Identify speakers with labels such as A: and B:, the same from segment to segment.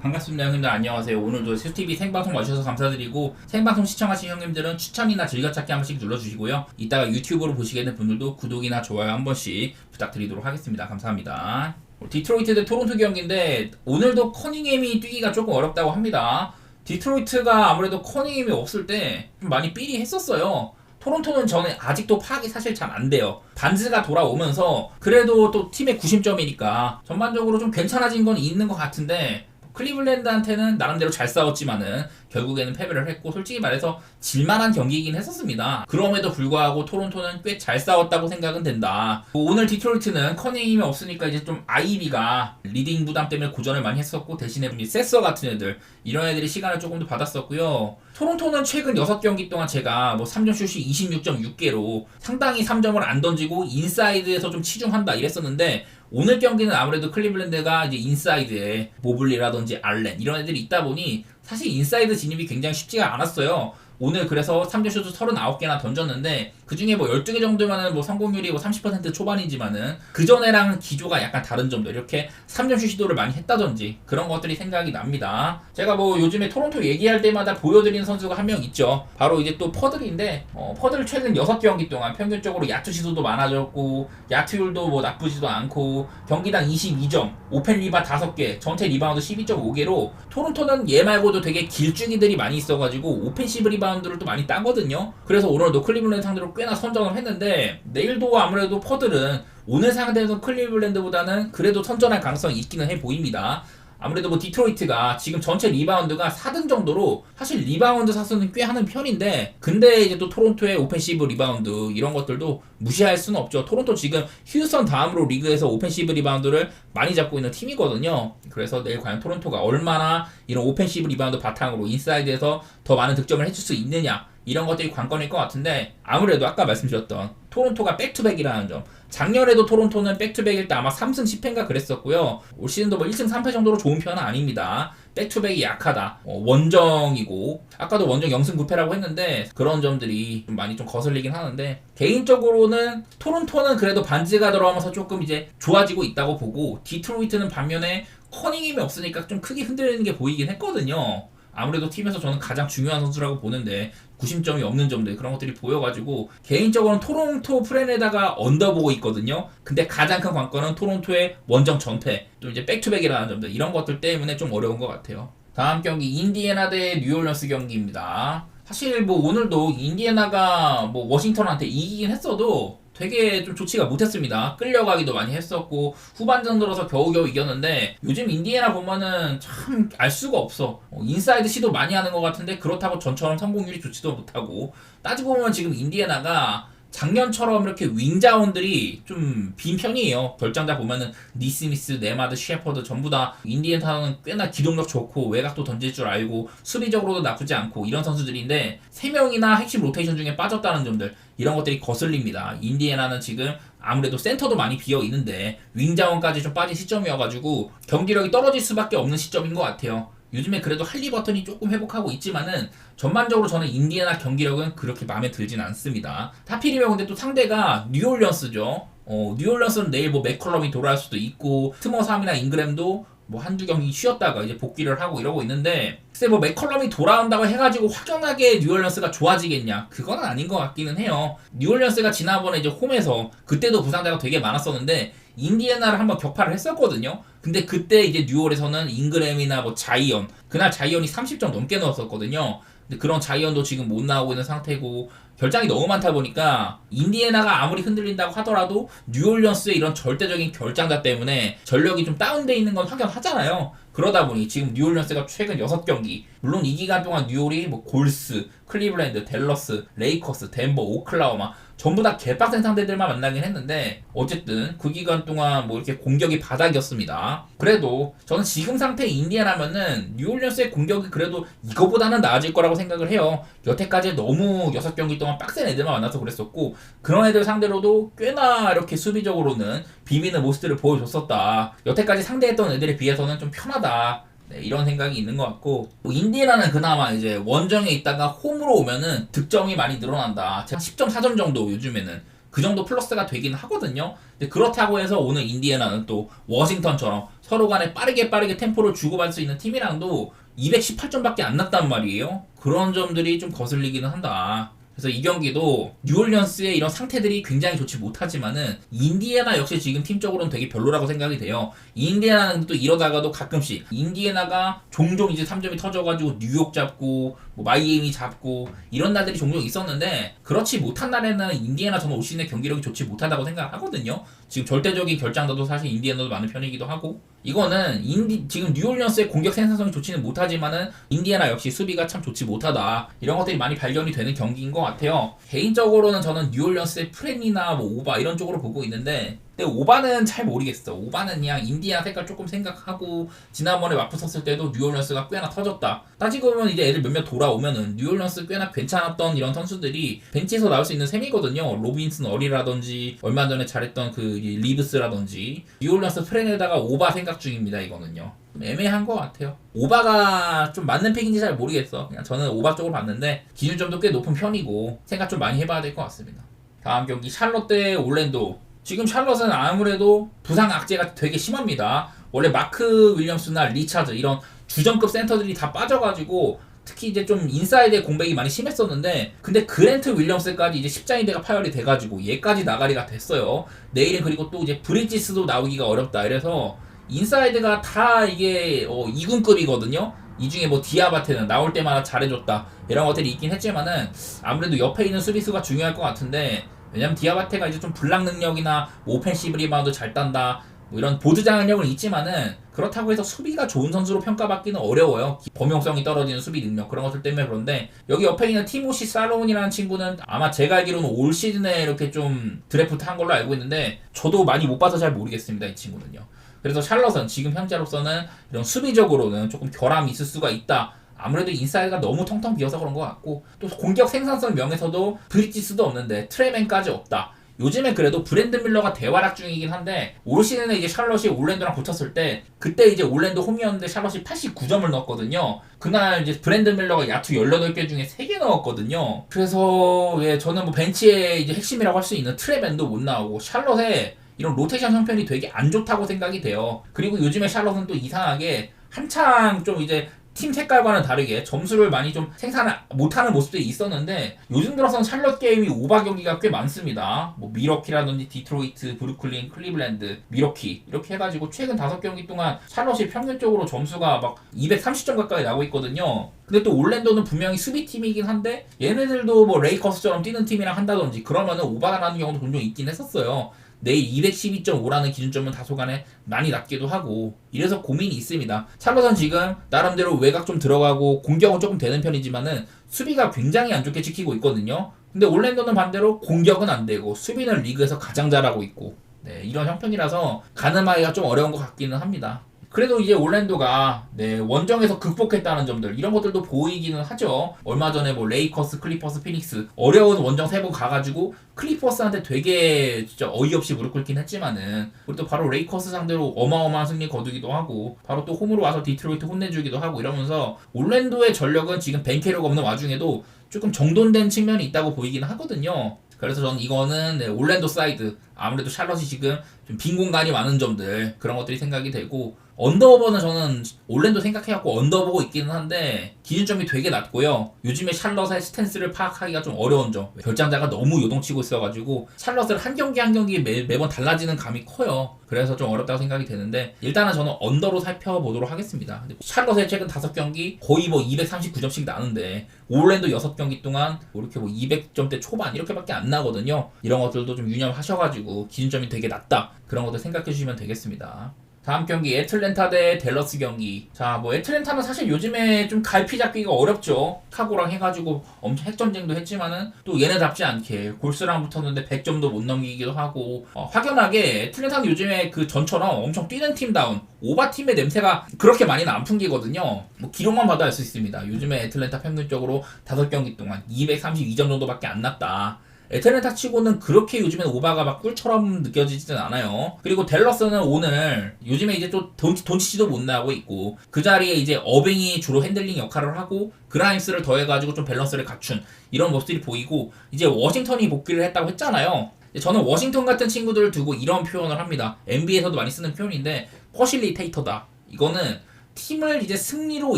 A: 반갑습니다 형님들. 안녕하세요. 오늘도 슈티비 생방송 와주셔서 감사드리고, 생방송 시청하신 형님들은 추천이나 즐겨찾기 한 번씩 눌러주시고요, 이따가 유튜브로 보시게 된 분들도 구독이나 좋아요 한 번씩 부탁드리도록 하겠습니다. 감사합니다. 디트로이트 대 토론토 경기인데 오늘도 커닝햄이 뛰기가 조금 어렵다고 합니다. 디트로이트가 아무래도 커닝햄이 없을 때 좀 많이 삐리했었어요. 토론토는 저는 아직도 파악이 사실 잘 안 돼요. 반즈가 돌아오면서 그래도 또 팀의 구심점이니까 전반적으로 좀 괜찮아진 건 있는 것 같은데, 클리블랜드한테는 나름대로 잘 싸웠지만은 결국에는 패배를 했고, 솔직히 말해서 질만한 경기이긴 했었습니다. 그럼에도 불구하고 토론토는 꽤 잘 싸웠다고 생각은 된다. 오늘 디트로이트는 커닝햄이 없으니까 이제 좀 아이비가 리딩 부담 때문에 고전을 많이 했었고, 대신에 세서 같은 애들, 이런 애들이 시간을 조금 더 받았었고요. 토론토는 최근 6경기 동안 제가 3점 슛이 26.6개로 상당히 3점을 안 던지고 인사이드에서 좀 치중한다 이랬었는데, 오늘 경기는 아무래도 클리블랜드가 이제 인사이드에 모블리라든지 알렌 이런 애들이 있다 보니 사실 인사이드 진입이 굉장히 쉽지가 않았어요. 오늘 그래서 3점 슛을 39개나 던졌는데, 그 중에 12개 정도면은 성공률이 30% 초반이지만은 그 전에랑 기조가 약간 다른 점도, 이렇게 3점 슛 시도를 많이 했다든지 그런 것들이 생각이 납니다. 제가 요즘에 토론토 얘기할 때마다 보여드리는 선수가 한 명 있죠. 바로 이제 또 퍼들인데, 퍼들 최근 6경기 동안 평균적으로 야투 시도도 많아졌고, 야투율도 나쁘지도 않고, 경기당 22점, 오펜 리바 5개, 전체 리바운드 12.5개로 토론토는 얘 말고도 되게 길쭉이들이 많이 있어가지고 오펜시브 리바운드를 또 많이 따거든요. 그래서 오늘도 클리블랜드 상대로 꽤나 선전을 했는데, 내일도 아무래도 퍼들은 오늘 상대에서 클리블랜드보다는 그래도 선전할 가능성이 있기는 해 보입니다. 아무래도 디트로이트가 지금 전체 리바운드가 4등 정도로 사실 리바운드 사수는 꽤 하는 편인데, 근데 이제 또 토론토의 오펜시브 리바운드 이런 것들도 무시할 수는 없죠. 토론토 지금 휴스턴 다음으로 리그에서 오펜시브 리바운드를 많이 잡고 있는 팀이거든요. 그래서 내일 과연 토론토가 얼마나 이런 오펜시브 리바운드 바탕으로 인사이드에서 더 많은 득점을 해줄 수 있느냐, 이런 것들이 관건일 것 같은데, 아무래도 아까 말씀드렸던 토론토가 백투백이라는 점, 작년에도 토론토는 백투백일 때 아마 3승 10패인가 그랬었고요. 올 시즌도 1승 3패 정도로 좋은 편은 아닙니다. 백투백이 약하다, 원정이고, 아까도 원정 0승 9패라고 했는데 그런 점들이 좀 많이 거슬리긴 하는데, 개인적으로는 토론토는 그래도 반즈가 들어가면서 조금 이제 좋아지고 있다고 보고, 디트로이트는 반면에 커닝햄이 없으니까 좀 크게 흔들리는 게 보이긴 했거든요. 아무래도 팀에서 저는 가장 중요한 선수라고 보는데 구심점이 없는 점들, 그런 것들이 보여가지고 개인적으로는 토론토 프렌에다가 언더보고 있거든요. 근데 가장 큰 관건은 토론토의 원정 전패, 또 이제 백투백이라는 점들, 이런 것들 때문에 좀 어려운 것 같아요. 다음 경기 인디애나 대 뉴올리언스 경기입니다. 사실 오늘도 인디애나가 워싱턴한테 이기긴 했어도 되게 좀 좋지가 못했습니다. 끌려가기도 많이 했었고, 후반전 들어서 겨우겨우 이겼는데, 요즘 인디애나 보면은 참 알 수가 없어. 인사이드 시도 많이 하는 것 같은데 그렇다고 전처럼 성공률이 좋지도 못하고, 따지고 보면 지금 인디애나가 작년처럼 이렇게 윙자원들이 좀 빈 편이에요. 결장자 보면은 니스미스, 네마드, 셰퍼드 전부 다 인디애나는 꽤나 기동력 좋고 외곽도 던질 줄 알고 수비적으로도 나쁘지 않고 이런 선수들인데, 3명이나 핵심 로테이션 중에 빠졌다는 점들, 이런 것들이 거슬립니다. 인디애나는 지금 아무래도 센터도 많이 비어 있는데 윙자원까지 좀 빠진 시점이어가지고 경기력이 떨어질 수밖에 없는 시점인 것 같아요. 요즘에 그래도 할리버튼이 조금 회복하고 있지만은 전반적으로 저는 인디애나 경기력은 그렇게 마음에 들진 않습니다. 하필이면 근데 또 상대가 뉴올리언스죠. 뉴올리언스는 내일 맥컬럼이 돌아올 수도 있고, 트머삼이나 잉그램도 한두 경기 쉬었다가 이제 복귀를 하고 이러고 있는데, 글쎄 맥컬럼이 돌아온다고 해가지고 확연하게 뉴올리언스가 좋아지겠냐? 그건 아닌 것 같기는 해요. 뉴올리언스가 지난번에 이제 홈에서 그때도 부상자가 되게 많았었는데 인디애나를 한번 격파를 했었거든요. 근데 그때 이제 뉴올에서는 잉그램이나 자이언, 그날 자이언이 30점 넘게 넣었었거든요. 근데 그런 자이언도 지금 못 나오고 있는 상태고, 결장이 너무 많다 보니까 인디애나가 아무리 흔들린다고 하더라도 뉴올리언스의 이런 절대적인 결장자 때문에 전력이 좀 다운돼 있는 건 확연하잖아요. 그러다 보니 지금 뉴올리언스가 최근 6경기, 물론 이 기간 동안 뉴올이 골스, 클리블랜드, 댈러스, 레이커스, 덴버, 오클라호마 전부 다 개빡센 상대들만 만나긴 했는데, 어쨌든 그 기간 동안 이렇게 공격이 바닥이었습니다. 그래도 저는 지금 상태의 인디애나면은 뉴올리언스의 공격이 그래도 이거보다는 나아질 거라고 생각을 해요. 여태까지 너무 6경기 동안 빡센 애들만 만나서 그랬었고, 그런 애들 상대로도 꽤나 이렇게 수비적으로는 비비는 모습들을 보여줬었다. 여태까지 상대했던 애들에 비해서는 좀 편하다. 네, 이런 생각이 있는 것 같고, 인디애나는 그나마 이제 원정에 있다가 홈으로 오면은 득점이 많이 늘어난다. 제가 10.4점 정도 요즘에는 그 정도 플러스가 되긴 하거든요. 근데 그렇다고 해서 오늘 인디애나는 또 워싱턴처럼 서로 간에 빠르게 템포를 주고받을 수 있는 팀이랑도 218점밖에 안 났단 말이에요. 그런 점들이 좀 거슬리기는 한다. 그래서 이 경기도 뉴올리언스의 이런 상태들이 굉장히 좋지 못하지만은 인디애나 역시 지금 팀적으로는 되게 별로라고 생각이 돼요. 인디애나는 또 이러다가도 가끔씩 인디애나가 종종 이제 3점이 터져가지고 뉴욕 잡고 뭐 마이애미 잡고 이런 날들이 종종 있었는데 그렇지 못한 날에는 인디애나 저는 올 시즌의 경기력이 좋지 못하다고 생각하거든요. 지금 절대적인 결장도도 사실 인디애나도 많은 편이기도 하고 이거는 지금 뉴올리언스의 공격 생산성이 좋지는 못하지만은 인디애나 역시 수비가 참 좋지 못하다 이런 것들이 많이 발견이 되는 경기인 것 같아요. 개인적으로는 저는 뉴올리언스의 프렌이나 뭐 오바 이런 쪽으로 보고 있는데 근데 오바는 잘 모르겠어. 오바는 그냥 인디애나 색깔 조금 생각하고 지난번에 마프 섰을 때도 뉴올리언스가 꽤나 터졌다. 따지고 보면 이제 애들 몇몇 돌아오면은 뉴올리언스 꽤나 괜찮았던 이런 선수들이 벤치에서 나올 수 있는 셈이거든요. 로빈슨 어리라든지 얼마 전에 잘했던 그 리브스라든지 뉴올리언스 프렌에다가 오바 생각 중입니다. 이거는요. 좀 애매한 것 같아요. 오바가 좀 맞는 픽인지 잘 모르겠어. 그냥 저는 오바 쪽으로 봤는데 기준점도 꽤 높은 편이고 생각 좀 많이 해봐야 될 것 같습니다. 다음 경기 샬롯 대 올랜도. 지금 샬롯은 아무래도 부상 악재가 되게 심합니다. 원래 마크 윌리엄스나 리차드 이런 주전급 센터들이 다 빠져가지고 특히 이제 좀 인사이드의 공백이 많이 심했었는데 근데 그랜트 윌리엄스까지 이제 십자인대가 파열이 돼가지고 얘까지 나가리가 됐어요. 내일은 그리고 또 이제 브리지스도 나오기가 어렵다. 이래서 인사이드가 다 이게 2군급이거든요. 이 중에 뭐 디아바테는 나올 때마다 잘해줬다 이런 것들이 있긴 했지만은 아무래도 옆에 있는 수비수가 중요할 것 같은데 왜냐면 디아바테가 이제 좀 블락 능력이나 오펜시브 리바운드 잘 딴다 뭐 이런 보드 장악력은 있지만은 그렇다고 해서 수비가 좋은 선수로 평가받기는 어려워요. 범용성이 떨어지는 수비 능력 그런 것들 때문에. 그런데 여기 옆에 있는 티모시 살로몬이라는 친구는 아마 제가 알기로는 올 시즌에 이렇게 좀 드래프트 한 걸로 알고 있는데 저도 많이 못 봐서 잘 모르겠습니다. 이 친구는요. 그래서 샬럿은 지금 현재로서는 이런 수비적으로는 조금 결함이 있을 수가 있다. 아무래도 인사이드가 너무 텅텅 비어서 그런 것 같고 또 공격 생산성 면에서도 브리지스도 없는데 트레맨까지 없다. 요즘에 그래도 브랜드 밀러가 대활약 중이긴 한데 올 시즌에 이제 샬럿이 올랜도랑 붙었을 때 그때 이제 올랜도 홈이었는데 샬럿이 89점을 넣었거든요. 그날 이제 브랜드 밀러가 야투 18개 중에 3개 넣었거든요. 그래서 저는 뭐 벤치의 이제 핵심이라고 할 수 있는 트레맨도 못 나오고 샬럿의 이런 로테이션 형편이 되게 안 좋다고 생각이 돼요. 그리고 요즘에 샬럿은 또 이상하게 한창 좀 이제 팀 색깔과는 다르게 점수를 많이 좀 생산을 못하는 모습들이 있었는데 요즘 들어서는 샬럿 게임이 오바 경기가 꽤 많습니다. 뭐 미러키라든지 디트로이트, 브루클린, 클리블랜드, 미러키 이렇게 해가지고 최근 5경기 동안 샬럿이 평균적으로 점수가 막 230점 가까이 나오고 있거든요. 근데 또 올랜도는 분명히 수비팀이긴 한데 얘네들도 뭐 레이커스처럼 뛰는 팀이랑 한다든지 그러면은 오바가 나는 경우도 종종 있긴 했었어요. 내일 212.5라는 기준점은 다소간에 많이 낮기도 하고 이래서 고민이 있습니다. 샬럿은 지금 나름대로 외곽 좀 들어가고 공격은 조금 되는 편이지만은 수비가 굉장히 안 좋게 지키고 있거든요. 근데 올랜도는 반대로 공격은 안 되고 수비는 리그에서 가장 잘하고 있고 이런 형편이라서 가늠하기가 좀 어려운 것 같기는 합니다. 그래도 이제 올랜도가 원정에서 극복했다는 점들 이런 것들도 보이기는 하죠. 얼마 전에 뭐 레이커스, 클리퍼스, 피닉스 어려운 원정 3번 가가지고 클리퍼스한테 되게 진짜 어이없이 무릎 꿇긴 했지만은 우리 또 바로 레이커스 상대로 어마어마한 승리 거두기도 하고 바로 또 홈으로 와서 디트로이트 혼내주기도 하고 이러면서 올랜도의 전력은 지금 벤캐로가 없는 와중에도 조금 정돈된 측면이 있다고 보이긴 하거든요. 그래서 저는 이거는 올랜도 사이드 아무래도 샬럿이 지금 좀 빈 공간이 많은 점들 그런 것들이 생각이 되고 언더오버는 저는 올랜도 생각해갖고 언더보고 있기는 한데 기준점이 되게 낮고요. 요즘에 샬럿의 스탠스를 파악하기가 좀 어려운 점 결장자가 너무 요동치고 있어가지고 샬럿을 한 경기 한 경기 매번 달라지는 감이 커요. 그래서 좀 어렵다고 생각이 되는데 일단은 저는 언더로 살펴보도록 하겠습니다. 샬럿의 최근 5경기 거의 뭐 239점씩 나는데 올랜도 6경기 동안 뭐 이렇게 뭐 200점대 초반 이렇게밖에 안 나거든요. 이런 것들도 좀 유념하셔가지고 기준점이 되게 낮다. 그런 것들 생각해 주시면 되겠습니다. 다음 경기 애틀랜타 대 댈러스 경기. 자, 뭐 애틀랜타는 사실 요즘에 좀 갈피 잡기가 어렵죠. 카고랑 해가지고 엄청 핵전쟁도 했지만은 또 얘네답지 않게 골스랑 붙었는데 100점도 못 넘기기도 하고 확연하게 애틀랜타는 요즘에 그 전처럼 엄청 뛰는 팀다운 오바팀의 냄새가 그렇게 많이는 안 풍기거든요. 뭐 기록만 봐도 알 수 있습니다. 요즘에 애틀랜타 평균적으로 5경기 동안 232점 정도밖에 안 났다. 애틀랜타 치고는 그렇게 요즘엔 오바가 막 꿀처럼 느껴지지는 않아요. 그리고 댈러스는 오늘 요즘에 이제 또 돈치치도 못 나오고 있고 그 자리에 이제 어빙이 주로 핸들링 역할을 하고 그라임스를 더해가지고 좀 밸런스를 갖춘 이런 모습들이 보이고 이제 워싱턴이 복귀를 했다고 했잖아요. 저는 워싱턴 같은 친구들을 두고 이런 표현을 합니다. NBA에서도 많이 쓰는 표현인데 퍼실리테이터다. 이거는 팀을 이제 승리로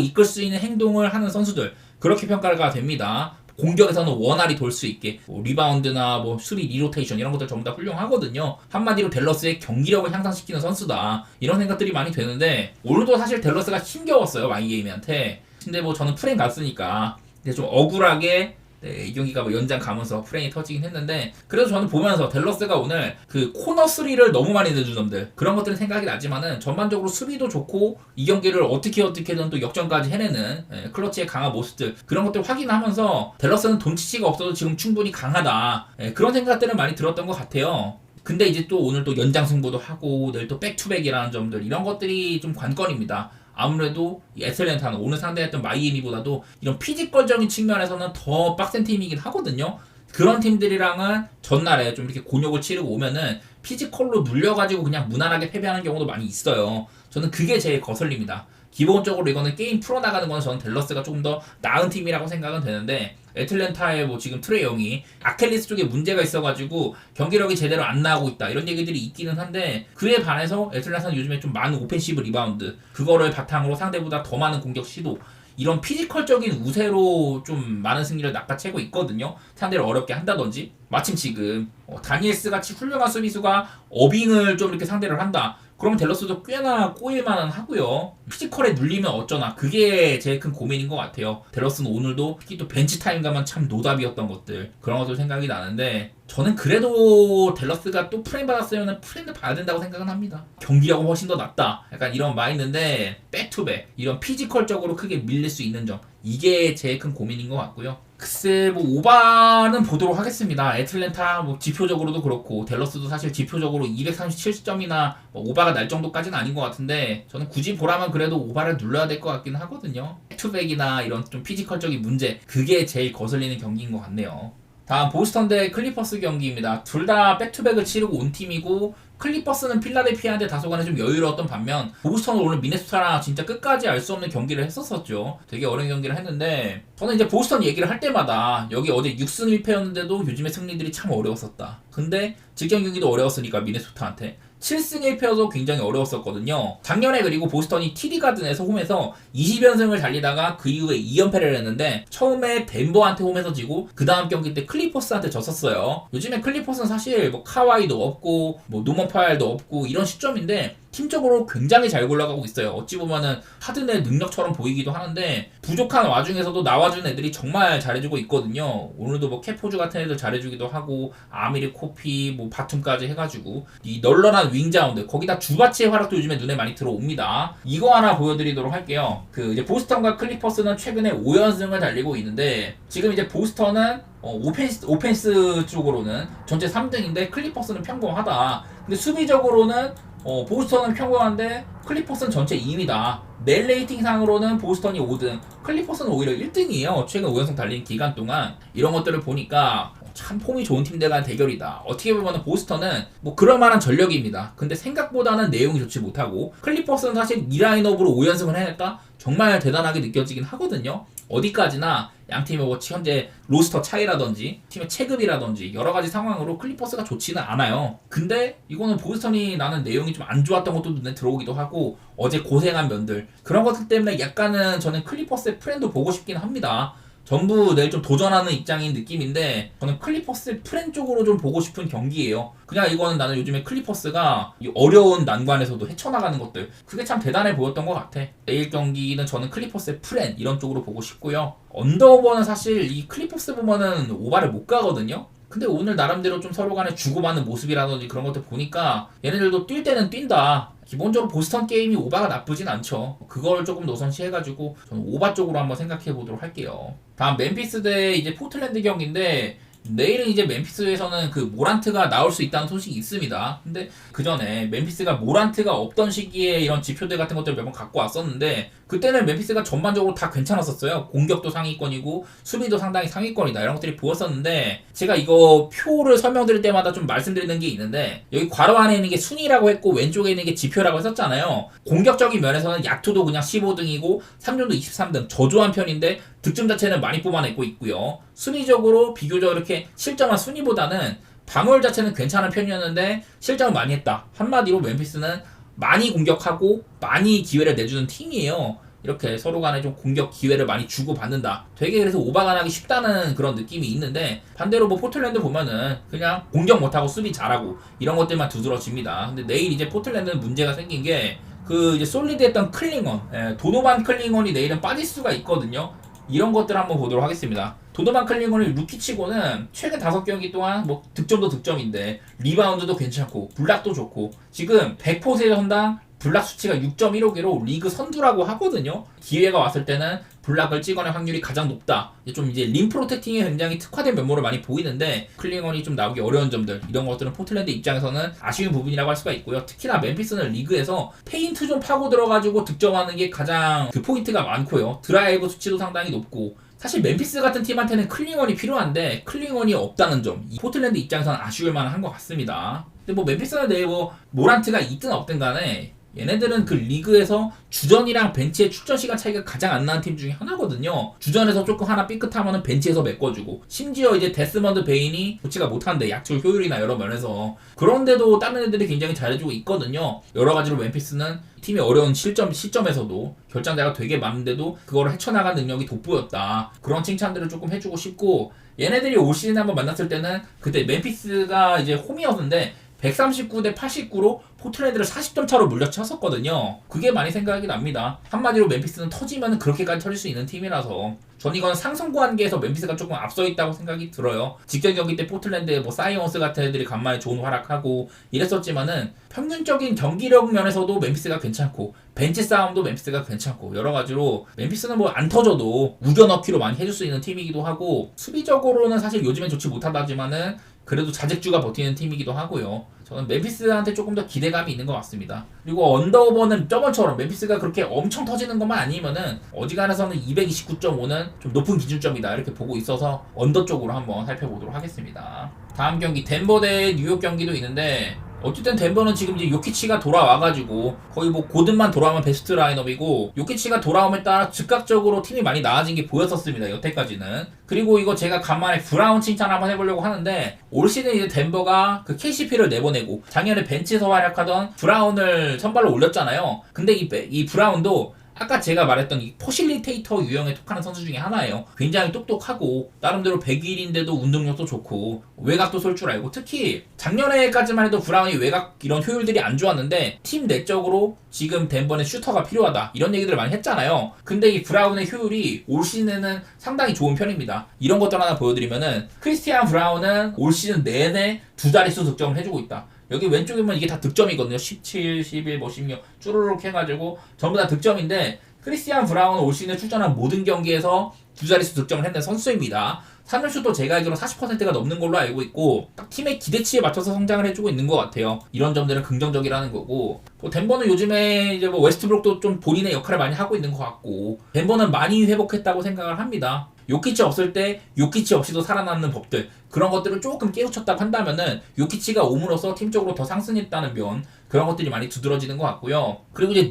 A: 이끌 수 있는 행동을 하는 선수들, 그렇게 평가가 됩니다. 공격에서는 원활히 돌 수 있게 뭐 리바운드나 뭐 수비 리로테이션 이런 것들 전부 다 훌륭하거든요. 한마디로 댈러스의 경기력을 향상시키는 선수다, 이런 생각들이 많이 되는데 오늘도 사실 댈러스가 힘겨웠어요, 마이애미한테. 근데 뭐 저는 프레임 갔으니까 근데 좀 억울하게 이 경기가 뭐 연장 가면서 프레임이 터지긴 했는데, 그래도 저는 보면서 댈러스가 오늘 그 코너 3를 너무 많이 내준 점들, 그런 것들은 생각이 나지만은 전반적으로 수비도 좋고 이 경기를 어떻게든 또 역전까지 해내는 클러치의 강한 모습들, 그런 것들 확인하면서 댈러스는 돈치치가 없어도 지금 충분히 강하다, 그런 생각들은 많이 들었던 것 같아요. 근데 이제 또 오늘 또 연장 승부도 하고 내일 또 백투백이라는 점들, 이런 것들이 좀 관건입니다. 아무래도 이 애틀랜타는 오늘 상대했던 마이애미보다도 이런 피지컬적인 측면에서는 더 빡센 팀이긴 하거든요. 그런 팀들이랑은 전날에 좀 이렇게 곤욕을 치르고 오면은 피지컬로 눌려가지고 그냥 무난하게 패배하는 경우도 많이 있어요. 저는 그게 제일 거슬립니다. 기본적으로 이거는 게임 풀어나가는 거는 저는 댈러스가 조금 더 나은 팀이라고 생각은 되는데, 애틀랜타의 뭐 지금 트레이 영이 아킬레스 쪽에 문제가 있어가지고 경기력이 제대로 안 나오고 있다, 이런 얘기들이 있기는 한데, 그에 반해서 애틀랜타는 요즘에 좀 많은 오펜시브 리바운드, 그거를 바탕으로 상대보다 더 많은 공격 시도, 이런 피지컬적인 우세로 좀 많은 승리를 낚아채고 있거든요. 상대를 어렵게 한다든지. 마침 지금 다니엘스 같이 훌륭한 수비수가 어빙을 좀 이렇게 상대를 한다, 그러면 댈러스도 꽤나 꼬일만은 하고요. 피지컬에 눌리면 어쩌나, 그게 제일 큰 고민인 것 같아요. 댈러스는 오늘도 특히 또 벤치 타임 가면 참 노답이었던 것들, 그런 것들 생각이 나는데, 저는 그래도 댈러스가 또 프레임 받았으면 프레임을 봐야 된다고 생각은 합니다. 경기력은 훨씬 더 낫다, 약간 이런 마인드인데 백투백, 이런 피지컬적으로 크게 밀릴 수 있는 점, 이게 제일 큰 고민인 것 같고요. 글쎄 뭐 오바는 보도록 하겠습니다. 애틀랜타 뭐 지표적으로도 그렇고 댈러스도 사실 지표적으로 237점이나 뭐 오바가 날 정도까지는 아닌 것 같은데, 저는 굳이 보라면 그래도 오바를 눌러야 될 것 같긴 하거든요. 백투백이나 이런 좀 피지컬적인 문제, 그게 제일 거슬리는 경기인 것 같네요. 다음 보스턴 대 클리퍼스 경기입니다. 둘 다 백투백을 치르고 온 팀이고, 클리퍼스는 필라델피아한테 다소간에 좀 여유로웠던 반면 보스턴은 오늘 미네소타랑 진짜 끝까지 알 수 없는 경기를 했었었죠. 되게 어려운 경기를 했는데, 저는 이제 보스턴 얘기를 할 때마다 여기 어제 6승 1패였는데도 요즘에 승리들이 참 어려웠었다. 근데 직전 경기도 어려웠으니까 미네소타한테 7승 1패여서 굉장히 어려웠었거든요. 작년에 그리고 보스턴이 TD 가든에서 홈에서 20연승을 달리다가 그 이후에 2연패를 했는데, 처음에 덴버한테 홈에서 지고 그 다음 경기 때 클리퍼스한테 졌었어요. 요즘에 클리퍼스는 사실 뭐 카와이도 없고 뭐 노먼 파일도 없고 이런 시점인데 팀적으로 굉장히 잘 굴러가고 있어요. 어찌 보면은 하든의 능력처럼 보이기도 하는데, 부족한 와중에서도 나와준 애들이 정말 잘해주고 있거든요. 오늘도 뭐 캐포즈 같은 애들 잘해주기도 하고, 아미리 코피 뭐 바툼까지 해가지고 이 널널한 윙자운드, 거기다 주바치의 활약도 요즘에 눈에 많이 들어옵니다. 이거 하나 보여드리도록 할게요. 그 이제 보스턴과 클리퍼스는 최근에 5연승을 달리고 있는데, 지금 이제 보스턴은 오펜스 쪽으로는 전체 3등인데 클리퍼스는 평범하다. 근데 수비적으로는 보스턴은 평범한데 클리퍼스는 전체 2위다. 넬 레이팅 상으로는 보스턴이 5등, 클리퍼스는 오히려 1등이에요. 최근 5연승 달린 기간 동안. 이런 것들을 보니까 참 폼이 좋은 팀들 간 대결이다. 어떻게 보면 보스턴은 뭐 그럴만한 전력입니다. 근데 생각보다는 내용이 좋지 못하고, 클리퍼스는 사실 이 라인업으로 5연승을 해냈다? 정말 대단하게 느껴지긴 하거든요. 어디까지나 양팀의 뭐 현재 로스터 차이라든지 팀의 체급이라든지 여러 가지 상황으로 클리퍼스가 좋지는 않아요. 근데 이거는 보스턴이 나는 내용이 좀 안 좋았던 것도 눈에 들어오기도 하고, 어제 고생한 면들, 그런 것들 때문에 약간은 저는 클리퍼스의 프렌도 보고 싶긴 합니다. 전부 내일 좀 도전하는 입장인 느낌인데, 저는 클리퍼스의 프렌 쪽으로 좀 보고 싶은 경기예요. 그냥 이거는 나는 요즘에 클리퍼스가 이 어려운 난관에서도 헤쳐나가는 것들, 그게 참 대단해 보였던 것 같아. 내일 경기는 저는 클리퍼스의 프렌 이런 쪽으로 보고 싶고요. 언더오버는 사실 이 클리퍼스 보면은 오바를 못 가거든요. 근데 오늘 나름대로 좀 서로 간에 주고받는 모습이라든지 그런 것들 보니까 얘네들도 뛸 때는 뛴다. 기본적으로 보스턴 게임이 오바가 나쁘진 않죠. 그걸 조금 노선시해가지고 저는 오바 쪽으로 한번 생각해 보도록 할게요. 다음 멤피스 대 이제 포틀랜드 경기인데, 내일은 이제 멤피스에서는 그 모란트가 나올 수 있다는 소식이 있습니다. 근데 그 전에 멤피스가 모란트가 없던 시기에 이런 지표들 같은 것들 몇 번 갖고 왔었는데, 그때는 멤피스가 전반적으로 다 괜찮았었어요. 공격도 상위권이고 수비도 상당히 상위권이다, 이런 것들이 보였었는데, 제가 이거 표를 설명드릴 때마다 좀 말씀드리는 게 있는데, 여기 괄호 안에 있는 게 순위라고 했고 왼쪽에 있는 게 지표라고 했었잖아요. 공격적인 면에서는 야투도 그냥 15등이고 3점도 23등, 저조한 편인데 득점 자체는 많이 뽑아내고 있고요. 수비적으로 비교적 이렇게 실점한 순위보다는 방어율 자체는 괜찮은 편이었는데 실점을 많이 했다. 한마디로 멤피스는 많이 공격하고 많이 기회를 내주는 팀이에요. 이렇게 서로 간에 좀 공격 기회를 많이 주고받는다. 되게 그래서 오바가 나기 쉽다는 그런 느낌이 있는데, 반대로 뭐 포틀랜드 보면은 그냥 공격 못하고 수비 잘하고 이런 것들만 두드러집니다. 근데 내일 이제 포틀랜드는 문제가 생긴 게 그 이제 솔리드했던 클링원, 도노반 클링원이 내일은 빠질 수가 있거든요. 이런 것들 한번 보도록 하겠습니다. 도노반 클링원이 루키치고는 최근 5경기 동안 뭐 득점도 득점인데 리바운드도 괜찮고 블락도 좋고 지금 100포세 선당 블락 수치가 6.15개로 리그 선두라고 하거든요. 기회가 왔을 때는 블락을 찍어낼 확률이 가장 높다. 좀 이제 림 프로텍팅에 굉장히 특화된 면모를 많이 보이는데 클링원이 좀 나오기 어려운 점들, 이런 것들은 포틀랜드 입장에서는 아쉬운 부분이라고 할 수가 있고요. 특히나 멤피스는 리그에서 페인트 좀 파고 들어가지고 득점하는 게 가장 그 포인트가 많고요. 드라이브 수치도 상당히 높고, 사실 멤피스 같은 팀한테는 클링원이 필요한데 클링원이 없다는 점, 이 포틀랜드 입장에서는 아쉬울 만한 것 같습니다. 근데 뭐 멤피스는 내일 뭐 모란트가 있든 없든 간에 얘네들은 그 리그에서 주전이랑 벤치의 출전 시간 차이가 가장 안 나는 팀 중에 하나거든요. 주전에서 조금 하나 삐끗하면은 벤치에서 메꿔주고, 심지어 이제 데스먼드 베인이 좋지가 못한데 약출 효율이나 여러 면에서, 그런데도 다른 애들이 굉장히 잘해주고 있거든요. 여러 가지로 멤피스는 팀이 어려운 시점에서도 결장자가 되게 많은데도 그거를 헤쳐나간 능력이 돋보였다. 그런 칭찬들을 조금 해주고 싶고, 얘네들이 올 시즌에 한번 만났을 때는 그때 멤피스가 이제 홈이었는데 139대 89로 포틀랜드를 40점 차로 물려쳤었거든요. 그게 많이 생각이 납니다. 한마디로 멤피스는 터지면 그렇게까지 터질 수 있는 팀이라서 전 이건 상승 관계에서 멤피스가 조금 앞서 있다고 생각이 들어요. 직전 경기 때 포틀랜드에 뭐 사이언스 같은 애들이 간만에 좋은 활약하고 이랬었지만은 평균적인 경기력 면에서도 멤피스가 괜찮고 벤치 싸움도 멤피스가 괜찮고, 여러 가지로 멤피스는 뭐 안 터져도 우겨넣기로 많이 해줄 수 있는 팀이기도 하고, 수비적으로는 사실 요즘엔 좋지 못하다지만은 그래도 자책주가 버티는 팀이기도 하고요. 저는 멤피스한테 조금 더 기대감이 있는 것 같습니다. 그리고 언더오버는 저번처럼 멤피스가 그렇게 엄청 터지는 것만 아니면은 어지간해서는 229.5는 좀 높은 기준점이다 이렇게 보고 있어서 언더 쪽으로 한번 살펴보도록 하겠습니다. 다음 경기 덴버 대 뉴욕 경기도 있는데, 어쨌든 덴버는 지금 이제 요키치가 돌아와가지고 거의 뭐 고든만 돌아오면 베스트 라인업이고, 요키치가 돌아옴에 따라 즉각적으로 팀이 많이 나아진 게 보였었습니다, 여태까지는. 그리고 이거 제가 간만에 브라운 칭찬 한번 해보려고 하는데, 올 시즌 이제 덴버가 그 KCP를 내보내고 작년에 벤치에서 활약하던 브라운을 선발로 올렸잖아요. 근데 이 브라운도 아까 제가 말했던 이 포실리테이터 유형에 속하는 선수 중에 하나예요. 굉장히 똑똑하고 나름대로 100일인데도 운동력도 좋고 외곽도 쏠 줄 알고, 특히 작년에까지만 해도 브라운이 외곽 이런 효율들이 안 좋았는데 팀 내적으로 지금 덴버는 슈터가 필요하다 이런 얘기들을 많이 했잖아요. 근데 이 브라운의 효율이 올 시즌에는 상당히 좋은 편입니다. 이런 것들 하나 보여드리면은 크리스티안 브라운은 올 시즌 내내 두 자릿수 득점을 해주고 있다. 여기 왼쪽에 보면 이게 다 득점이거든요. 17, 11, 뭐 16 쭈루룩 해가지고 전부 다 득점인데, 크리스티안 브라운은 올 시즌에 출전한 모든 경기에서 두 자릿수 득점을 했는 선수입니다. 3점슛도 제가 알기로 40%가 넘는 걸로 알고 있고, 딱 팀의 기대치에 맞춰서 성장을 해주고 있는 것 같아요. 이런 점들은 긍정적이라는 거고, 또 덴버는 요즘에 이제 뭐 웨스트브룩도 좀 본인의 역할을 많이 하고 있는 것 같고, 덴버는 많이 회복했다고 생각을 합니다. 요키치 없을 때 요키치 없이도 살아남는 법들, 그런 것들을 조금 깨우쳤다고 한다면은 요키치가 옴으로써 팀적으로 더 상승했다는 면, 그런 것들이 많이 두드러지는 것 같고요. 그리고 이제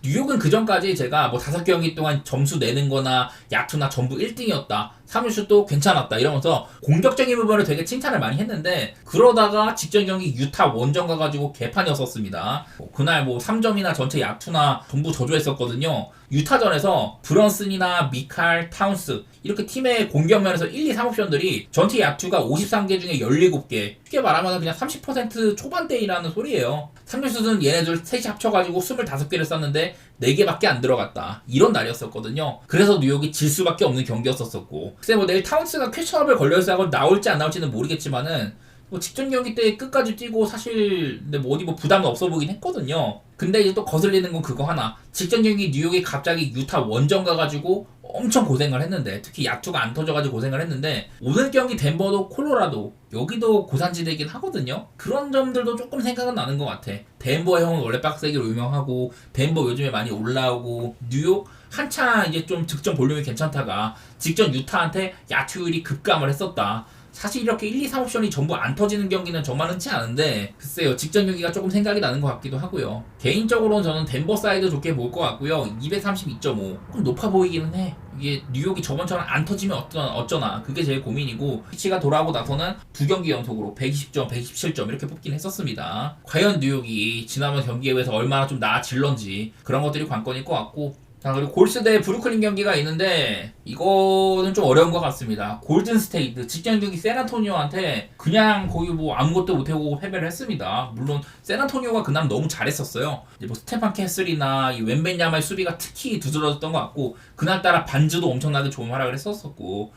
A: 뉴욕은 그 전까지 제가 뭐 5경기 동안 점수 내는 거나 야투나 전부 1등이었다, 3점슛도 괜찮았다 이러면서 공격적인 부분을 되게 칭찬을 많이 했는데, 그러다가 직전 경기 유타 원정 가가지고 개판이었었습니다. 그날 뭐 3점이나 전체 야투나 전부 저조했었거든요. 유타전에서 브런슨이나 미칼, 타운스 이렇게 팀의 공격면에서 1, 2, 3옵션들이 전체 야투가 53개 중에 17개, 쉽게 말하면 그냥 30% 초반대이라는 소리예요. 3점슛은 얘네들 셋이 합쳐가지고 25개를 썼는데 4개밖에 안 들어갔다, 이런 날이었었거든요. 그래서 뉴욕이 질 수밖에 없는 경기였었고, 글쎄 뭐 내일 타운스가 퀘처업을 걸려서 나올지 안 나올지는 모르겠지만은 뭐 직전 경기 때 끝까지 뛰고 사실 근데 뭐 어디 뭐 부담은 없어 보긴 했거든요. 근데 이제 또 거슬리는 건 그거 하나, 직전 경기 뉴욕이 갑자기 유타 원정 가가지고 엄청 고생을 했는데, 특히 야투가 안 터져가지고 고생을 했는데, 오늘 경기 덴버도 콜로라도 여기도 고산지대긴 하거든요. 그런 점들도 조금 생각은 나는 것 같아. 덴버 형은 원래 빡세기로 유명하고 덴버 요즘에 많이 올라오고, 뉴욕 한창 이제 좀 득점 볼륨이 괜찮다가 직전 유타한테 야투율이 급감을 했었다. 사실 이렇게 1, 2, 3옵션이 전부 안 터지는 경기는 정말 흔치 않은데, 글쎄요, 직전 경기가 조금 생각이 나는 것 같기도 하고요. 개인적으로는 저는 덴버 사이드 좋게 볼 것 같고요. 232.5 조금 높아 보이기는 해. 이게 뉴욕이 저번처럼 안 터지면 어쩌나 그게 제일 고민이고 피치가 돌아오고 나서는 2경기 연속으로 120점, 117점 이렇게 뽑긴 했었습니다. 과연 뉴욕이 지난번 경기에 비해서 얼마나 좀 나아질런지 그런 것들이 관건일 것 같고 자 그리고 골스 대 브루클린 경기가 있는데 이거는 좀 어려운 것 같습니다. 골든 스테이트 직전 경기 샌안토니오한테 그냥 거의 뭐 아무것도 못하고 패배를 했습니다. 물론 샌안토니오가 그날 너무 잘했었어요. 이제 뭐 스테판 캐슬이나 이 웬벤야마의 수비가 특히 두드러졌던 것 같고 그날따라 반즈도 엄청나게 좋은 활약을 했었었고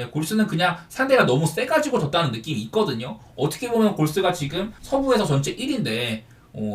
A: 골스는 그냥 상대가 너무 세가지고 졌다는 느낌이 있거든요. 어떻게 보면 골스가 지금 서부에서 전체 1위인데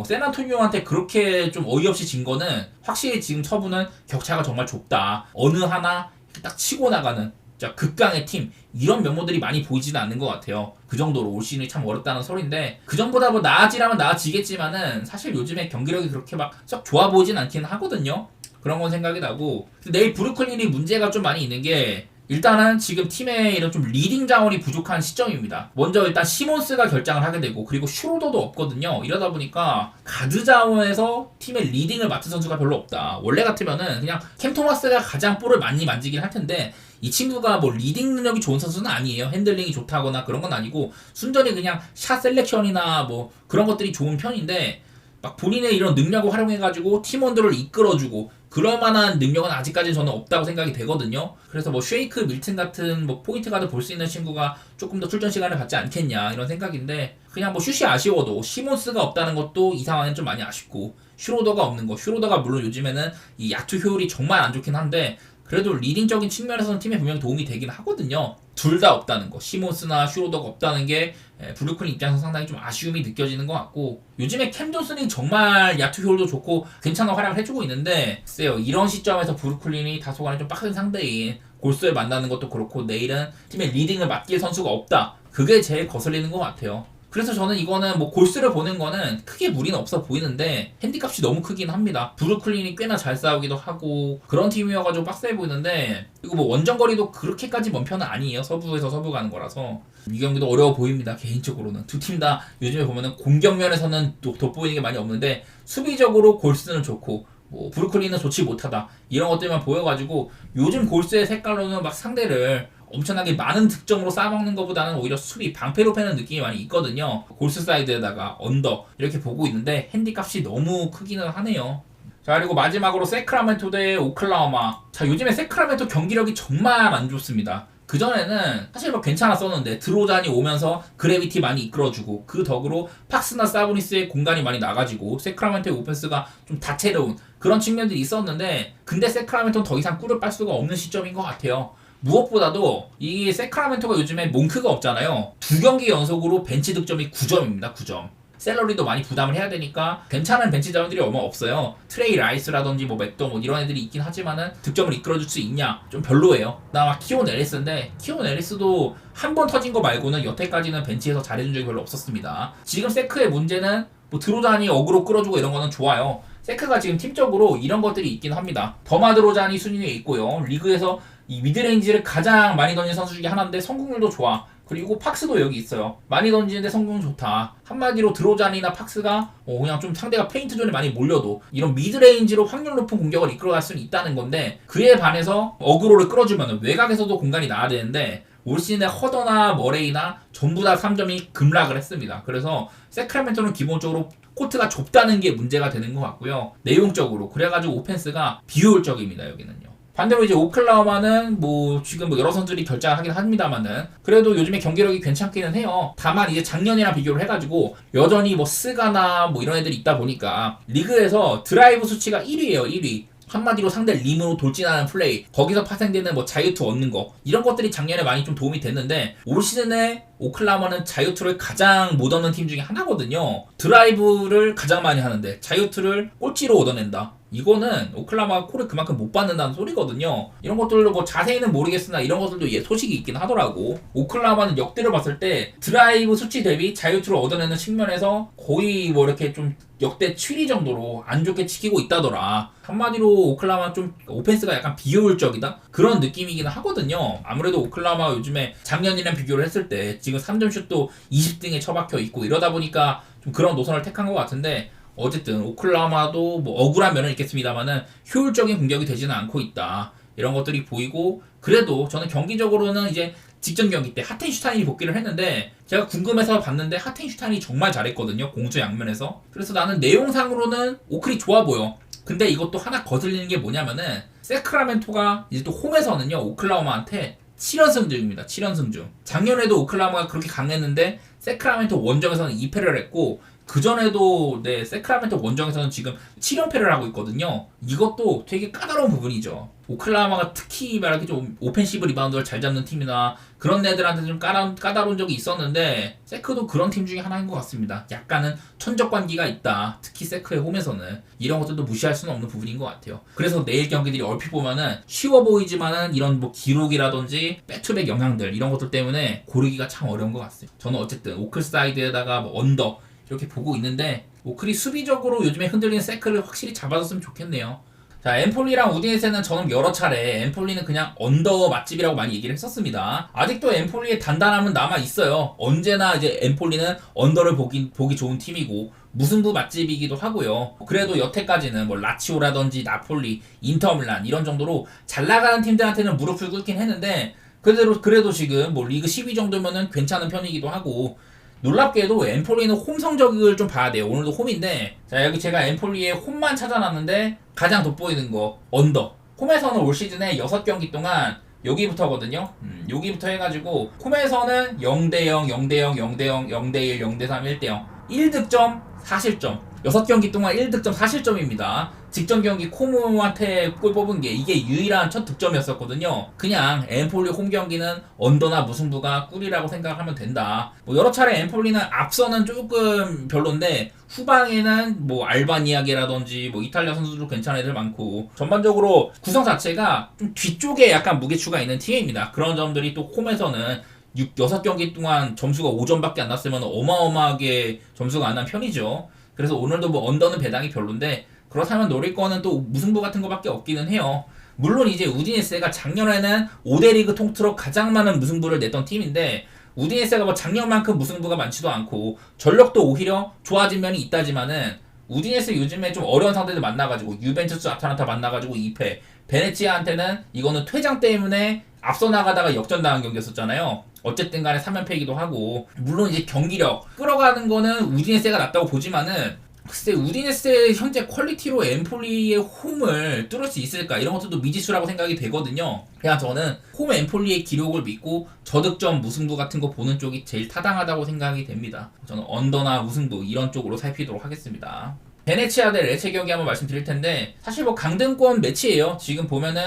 A: 샌안토니오한테 그렇게 좀 어이없이 진 거는 확실히 지금 서부는 격차가 정말 좁다. 어느 하나 딱 치고 나가는 진짜 극강의 팀 이런 면모들이 많이 보이지는 않는 것 같아요. 그 정도로 올 시즌이 참 어렵다는 소리인데 그 전보다 뭐 나아지라면 나아지겠지만은 사실 요즘에 경기력이 그렇게 막 썩 좋아 보이진 않기는 하거든요. 그런 건 생각이 나고 내일 브루클린이 문제가 좀 많이 있는 게 일단은 지금 팀의 이런 좀 리딩 자원이 부족한 시점입니다. 먼저 일단 시몬스가 결장을 하게 되고 그리고 슈로더도 없거든요. 이러다 보니까 가드 자원에서 팀의 리딩을 맡은 선수가 별로 없다. 원래 같으면은 그냥 캠 토마스가 가장 볼을 많이 만지긴 할 텐데 이 친구가 뭐 리딩 능력이 좋은 선수는 아니에요. 핸들링이 좋다거나 그런 건 아니고 순전히 그냥 샷 셀렉션이나 뭐 그런 것들이 좋은 편인데 막 본인의 이런 능력을 활용해가지고 팀원들을 이끌어주고 그럴 만한 능력은 아직까지는 저는 없다고 생각이 되거든요. 그래서 뭐 쉐이크 밀튼 같은 뭐 포인트 가드 볼 수 있는 친구가 조금 더 출전 시간을 갖지 않겠냐 이런 생각인데 그냥 뭐 슛이 아쉬워도 시몬스가 없다는 것도 이 상황은 좀 많이 아쉽고 슈로더가 없는 거 슈로더가 물론 요즘에는 이 야투 효율이 정말 안 좋긴 한데 그래도 리딩적인 측면에서는 팀에 분명 도움이 되긴 하거든요. 둘 다 없다는 거 시몬스나 슈로더가 없다는 게 브루클린 입장에서 상당히 좀 아쉬움이 느껴지는 것 같고 요즘에 캠 존슨이 정말 야투 효율도 좋고 괜찮은 활약을 해주고 있는데 글쎄요 이런 시점에서 브루클린이 다소간에 좀 빡센 상대인 골스를 만나는 것도 그렇고 내일은 팀의 리딩을 맡길 선수가 없다 그게 제일 거슬리는 것 같아요. 그래서 저는 이거는 뭐 골스를 보는 거는 크게 무리는 없어 보이는데 핸디값이 너무 크긴 합니다. 브루클린이 꽤나 잘 싸우기도 하고 그런 팀이어가지고 빡세 보이는데 그리고 뭐 원정거리도 그렇게까지 먼 편은 아니에요. 서부에서 서부 가는 거라서 이 경기도 어려워 보입니다. 개인적으로는 두 팀 다 요즘에 보면은 공격면에서는 또 돋보이는 게 많이 없는데 수비적으로 골스는 좋고 뭐 브루클린은 좋지 못하다 이런 것들만 보여가지고 요즘 골스의 색깔로는 막 상대를 엄청나게 많은 득점으로 쌓아먹는 것보다는 오히려 수비 방패로 패는 느낌이 많이 있거든요. 골스 사이드에다가 언더 이렇게 보고 있는데 핸디값이 너무 크기는 하네요. 자 그리고 마지막으로 세크라멘토 대 오클라호마. 자 요즘에 세크라멘토 경기력이 정말 안 좋습니다. 그전에는 사실 뭐 괜찮았었는데 드로잔이 오면서 그래비티 많이 이끌어주고 그 덕으로 팍스나 사보니스의 공간이 많이 나가지고 세크라멘토의 오펜스가 좀 다채로운 그런 측면들이 있었는데 근데 세크라멘토는 더 이상 꿀을 빨 수가 없는 시점인 것 같아요. 무엇보다도 이 세크라멘토가 요즘에 몽크가 없잖아요. 2경기 연속으로 벤치 득점이 9점입니다. 9점. 샐러리도 많이 부담을 해야 되니까 괜찮은 벤치 자원들이 얼마 없어요. 트레이 라이스라든지 뭐 맥더못 이런 애들이 있긴 하지만은 득점을 이끌어줄 수 있냐 좀 별로예요. 그다음 키온 에리스인데 키온 에리스도 한 번 터진 거 말고는 여태까지는 벤치에서 잘해준 적이 별로 없었습니다. 지금 세크의 문제는 뭐 드로잔이 어그로 끌어주고 이런 거는 좋아요. 세크가 지금 팀적으로 이런 것들이 있긴 합니다. 더마 드로잔이 순위에 있고요. 리그에서 이 미드레인지를 가장 많이 던진 선수 중에 하나인데 성공률도 좋아. 그리고 팍스도 여기 있어요. 많이 던지는데 성공 좋다. 한마디로 드로잔이나 팍스가 그냥 좀 상대가 페인트 존에 많이 몰려도 이런 미드레인지로 확률 높은 공격을 이끌어갈 수는 있다는 건데 그에 반해서 어그로를 끌어주면 외곽에서도 공간이 나야 되는데 올 시즌에 허더나 머레이나 전부 다 3점이 급락을 했습니다. 그래서 세크라멘토는 기본적으로 코트가 좁다는 게 문제가 되는 것 같고요. 내용적으로 그래가지고 오펜스가 비효율적입니다. 여기는요. 반대로 이제 오클라호마는 뭐 지금 뭐 여러 선수들이 결장하긴 합니다만은 그래도 요즘에 경기력이 괜찮기는 해요. 다만 이제 작년이랑 비교를 해가지고 여전히 뭐 스가나 뭐 이런 애들이 있다 보니까 리그에서 드라이브 수치가 1위예요. 1위. 한마디로 상대 림으로 돌진하는 플레이 거기서 파생되는 뭐 자유투 얻는 거 이런 것들이 작년에 많이 좀 도움이 됐는데 올 시즌에 오클라호마는 자유투를 가장 못 얻는 팀 중에 하나거든요. 드라이브를 가장 많이 하는데 자유투를 꼴찌로 얻어낸다. 이거는 오클라호마가 콜을 그만큼 못 받는다는 소리거든요. 이런 것들도 뭐 자세히는 모르겠으나 이런 것들도 소식이 있긴 하더라고. 오클라호마는 역대로 봤을 때 드라이브 수치 대비 자유투를 얻어내는 측면에서 거의 뭐 이렇게 좀 역대 7위 정도로 안 좋게 치키고 있다더라. 한마디로 오클라호마 좀 오펜스가 약간 비효율적이다? 그런 느낌이긴 하거든요. 아무래도 오클라호마가 요즘에 작년이랑 비교를 했을 때 지금 3점 슛도 20등에 처박혀 있고 이러다 보니까 좀 그런 노선을 택한 것 같은데 어쨌든 오클라호마도 뭐 억울한 면은 있겠습니다만은 효율적인 공격이 되지는 않고 있다. 이런 것들이 보이고, 그래도 저는 경기적으로는 이제 직전 경기 때 하텐슈타인이 복귀를 했는데 제가 궁금해서 봤는데 하텐슈타인이 정말 잘했거든요. 공수 양면에서. 그래서 나는 내용상으로는 오클이 좋아 보여. 근데 이것도 하나 거슬리는 게 뭐냐면은 세크라멘토가 이제 또 홈에서는요 오클라호마한테 7연승 중입니다. 7연승 중. 작년에도 오클라호마가 그렇게 강했는데 세크라멘토 원정에서는 2패를 했고, 그전에도 세크라멘토 원정에서는 지금 7연패를 하고 있거든요. 이것도 되게 까다로운 부분이죠. 오클라호마가 특히 말하기 좀 오펜시브 리바운드를 잘 잡는 팀이나 그런 애들한테 좀 까다로운 적이 있었는데, 세크도 그런 팀 중에 하나인 것 같습니다. 약간은 천적관계가 있다. 특히 세크의 홈에서는. 이런 것들도 무시할 수는 없는 부분인 것 같아요. 그래서 내일 경기들이 얼핏 보면은 쉬워 보이지만은 이런 뭐 기록이라든지 백투백 영향들 이런 것들 때문에 고르기가 참 어려운 것 같습니다. 저는 어쨌든 오클 사이드에다가 뭐 언더 이렇게 보고 있는데, 오클이 수비적으로 요즘에 흔들리는 세크를 확실히 잡아줬으면 좋겠네요. 자, 엠폴리랑 우디네세는 저는 여러 차례 엠폴리는 그냥 언더 맛집이라고 많이 얘기를 했었습니다. 아직도 엠폴리의 단단함은 남아있어요. 언제나 이제 엠폴리는 언더를 보기 좋은 팀이고 무승부 맛집이기도 하고요. 그래도 여태까지는 뭐 라치오라든지 나폴리, 인터밀란 이런 정도로 잘 나가는 팀들한테는 무릎을 꿇긴 했는데, 그래도 지금 뭐 리그 10위 정도면은 괜찮은 편이기도 하고, 놀랍게도 엠폴리는 홈 성적을 좀 봐야 돼요. 오늘도 홈인데, 자 여기 제가 엠폴리의 홈만 찾아놨는데 가장 돋보이는 거 언더. 홈에서는 올 시즌에 6경기 동안 여기부터거든요. 여기부터 해가지고 홈에서는 0대0, 0대0, 0대0, 0대1, 0대3, 1대0 1득점 4실점 6경기 동안 1득점 4실점입니다. 직전 경기 코모한테 골 뽑은 게 이게 유일한 첫 득점이었었거든요. 그냥 엠폴리 홈 경기는 언더나 무승부가 꿀이라고 생각하면 된다. 뭐 여러 차례 엠폴리는 앞서는 조금 별론데 후방에는 뭐 알바니아게라든지 뭐 이탈리아 선수들도 괜찮은 애들 많고, 전반적으로 구성 자체가 좀 뒤쪽에 약간 무게추가 있는 팀입니다. 그런 점들이 또 홈에서는 6경기 동안 점수가 5점밖에 안 났으면 어마어마하게 점수가 안 난 편이죠. 그래서 오늘도 뭐 언더는 배당이 별론데, 그렇다면 노릴 거는 또 무승부 같은 거밖에 없기는 해요. 물론 이제 우디네세가 작년에는 5대 리그 통틀어 가장 많은 무승부를 냈던 팀인데, 우디네세가 뭐 작년만큼 무승부가 많지도 않고 전력도 오히려 좋아진 면이 있다지만은, 우디네세 요즘에 좀 어려운 상대들 만나가지고 유벤투스, 아탈란타 만나가지고 2패, 베네치아한테는 이거는 퇴장 때문에 앞서 나가다가 역전당한 경기였었잖아요. 어쨌든 간에 3연패이기도 하고, 물론 이제 경기력 끌어가는 거는 우디네세가 낫다고 보지만은, 글쎄 우디네세 현재 퀄리티로 엠폴리의 홈을 뚫을 수 있을까, 이런 것들도 미지수라고 생각이 되거든요. 그냥 저는 홈 엠폴리의 기록을 믿고 저득점 무승부 같은 거 보는 쪽이 제일 타당하다고 생각이 됩니다. 저는 언더나 무승부 이런 쪽으로 살피도록 하겠습니다. 베네치아 대 레체 경기 한번 말씀드릴 텐데, 사실 뭐 강등권 매치예요. 지금 보면은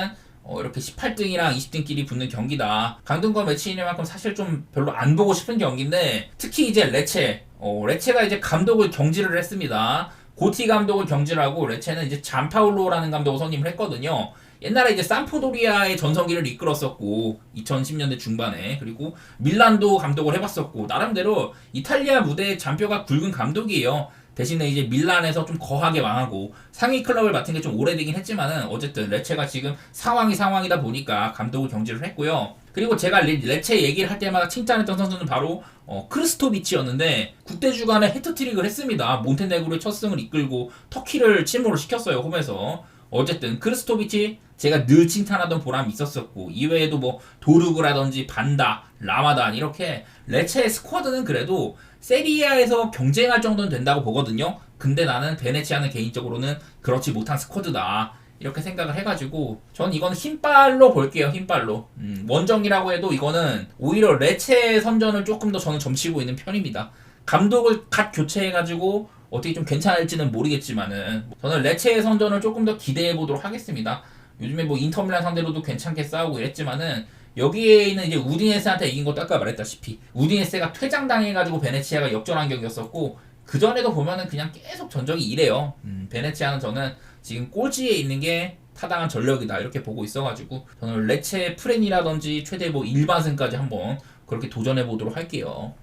A: 이렇게 18등이랑 20등끼리 붙는 경기다. 강등권 매치이니만큼 사실 좀 별로 안 보고 싶은 경기인데, 특히 이제 레체가 이제 감독을 경질을 했습니다. 고티 감독을 경질하고 레체는 이제 잔파울로라는 감독을 선임을 했거든요. 옛날에 이제 삼프도리아의 전성기를 이끌었었고 2010년대 중반에, 그리고 밀란도 감독을 해봤었고, 나름대로 이탈리아 무대에 잔뼈가 굵은 감독이에요. 대신에 이제 밀란에서 좀 거하게 망하고 상위 클럽을 맡은 게 좀 오래되긴 했지만은, 어쨌든 레체가 지금 상황이다 보니까 감독을 경질을 했고요. 그리고 제가 레체 얘기를 할 때마다 칭찬했던 선수는 바로 크리스토비치였는데, 국대 주간에 해트트릭을 했습니다. 몬테네그로의 첫 승을 이끌고 터키를 침몰을 시켰어요, 홈에서. 어쨌든 크리스토비치 제가 늘 칭찬하던 보람이 있었었고, 이외에도 뭐 도르그라든지 반다, 라마단 이렇게 레체의 스쿼드는 그래도 세리아에서 경쟁할 정도는 된다고 보거든요. 근데 나는 베네치아는 개인적으로는 그렇지 못한 스쿼드다, 이렇게 생각을 해가지고 전 이건 흰발로 볼게요. 흰발로. 원정이라고 해도 이거는 오히려 레체 선전을 조금 더 저는 점치고 있는 편입니다. 감독을 갓 교체해가지고 어떻게 좀 괜찮을지는 모르겠지만은 저는 레체의 선전을 조금 더 기대해보도록 하겠습니다. 요즘에 뭐 인터밀란 상대로도 괜찮게 싸우고 이랬지만은, 여기에 있는 이제 우디네세한테 이긴 것도 아까 말했다시피 우디네세가 퇴장당해가지고 베네치아가 역전한 경기였었고, 그전에도 보면은 그냥 계속 전적이 이래요. 베네치아는 저는 지금 꼴찌에 있는 게 타당한 전력이다, 이렇게 보고 있어가지고 저는 레체 프렌이라든지 최대 뭐 일반승까지 한번 그렇게 도전해보도록 할게요.